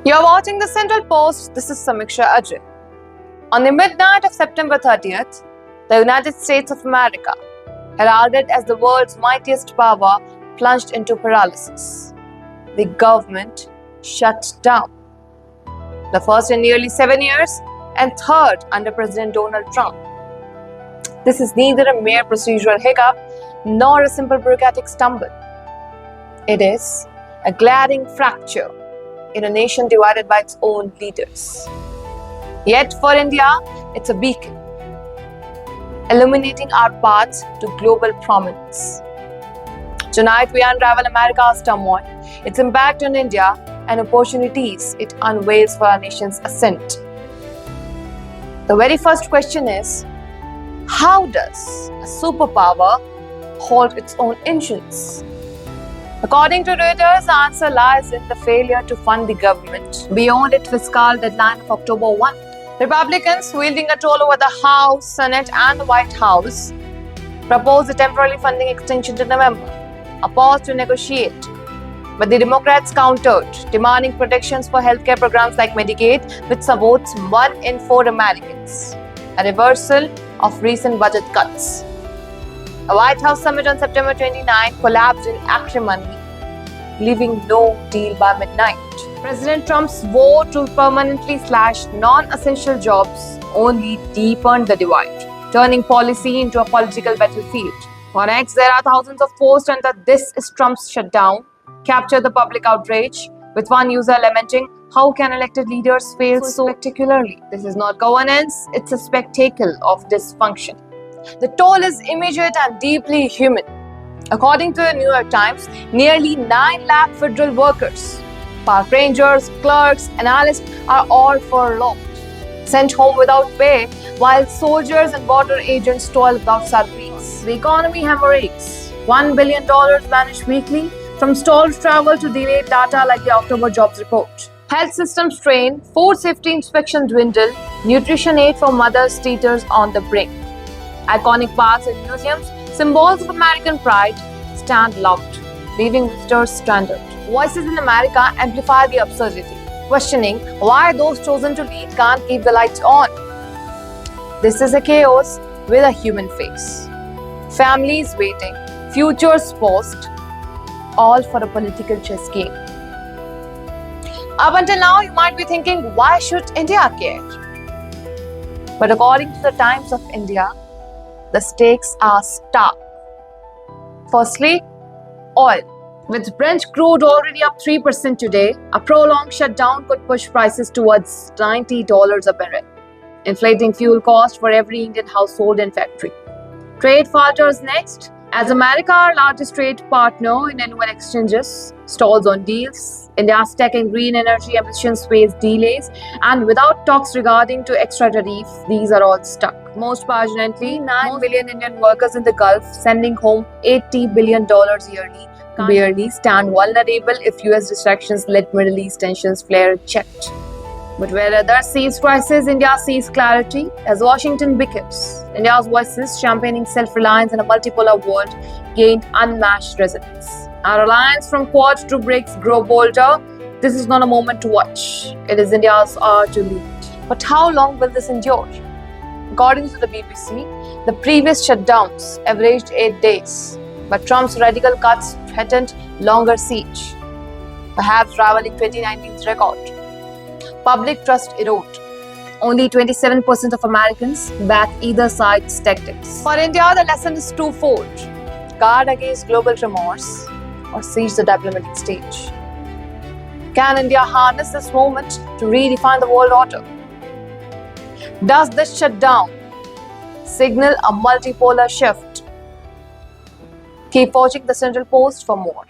You're watching the Central Post. This is Samiksha Ajay. On the midnight of September 30th, the United States of America, heralded as the world's mightiest power, plunged into paralysis. The government shut down. The first in nearly 7 years and third under President Donald Trump. This is neither a mere procedural hiccup nor a simple bureaucratic stumble. It is a glaring fracture in a nation divided by its own leaders. Yet for India, it's a beacon, illuminating our path to global prominence. Tonight, we unravel America's turmoil, its impact on India, and opportunities it unveils for our nation's ascent. The very first question is, how does a superpower halt its own engines? According to Reuters, the answer lies in the failure to fund the government beyond its fiscal deadline of October 1. Republicans, wielding control over the House, Senate, and the White House, proposed a temporary funding extension to November, a pause to negotiate. But the Democrats countered, demanding protections for healthcare programs like Medicaid, which supports 1 in 4 Americans, a reversal of recent budget cuts. A White House summit on September 29 collapsed in acrimony, leaving no deal by midnight. President Trump's vote to permanently slash non-essential jobs only deepened the divide, turning policy into a political battlefield. On X, there are thousands of posts under "This is Trump's shutdown" capture the public outrage, with one user lamenting, "How can elected leaders fail so spectacularly? This is not governance, it's a spectacle of dysfunction." The toll is immediate and deeply human. According to the New York Times, nearly 9 lakh federal workers, park rangers, clerks, analysts are all furloughed, sent home without pay, while soldiers and border agents toil without salaries. The economy hemorrhages. $1 billion vanished weekly, from stalled travel to delayed data like the October jobs report. Health systems strain, food safety inspection dwindle, nutrition aid for mothers teeters on the brink. Iconic parks and museums, symbols of American pride, stand locked, leaving visitors stranded. Voices in America amplify the absurdity, questioning why those chosen to lead can't keep the lights on. This is a chaos with a human face. Families waiting, futures paused, all for a political chess game. Up until now, you might be thinking, why should India care? But according to the Times of India, the stakes are stark. Firstly, oil. With Brent crude already up 3% today, a prolonged shutdown could push prices towards $90 a barrel, inflating fuel costs for every Indian household and factory. Trade falters next, as America, our largest trade partner in annual exchanges, stalls on deals. India's tech and green energy ambitions face delays, and without talks regarding to extra tariffs, these are all stuck. Most pertinently, 9 million Indian workers in the Gulf, sending home $80 billion yearly, barely stand vulnerable if US distractions let Middle East tensions flare unchecked. But where others sees crisis, India sees clarity. As Washington bickers, India's voices championing self-reliance in a multipolar world gained unmatched resonance. Our alliance from Quad to BRICS grow bolder. This is not a moment to watch. It is India's hour to lead. But how long will this endure? According to the BBC, the previous shutdowns averaged 8 days, but Trump's radical cuts threatened longer siege, perhaps rivaling 2019's record. Public trust erode. Only 27% of Americans back either side's tactics. For India, the lesson is twofold: guard against global remorse or seize the diplomatic stage. Can India harness this moment to redefine the world order? Does this shutdown signal a multipolar shift? Keep watching the Central Post for more.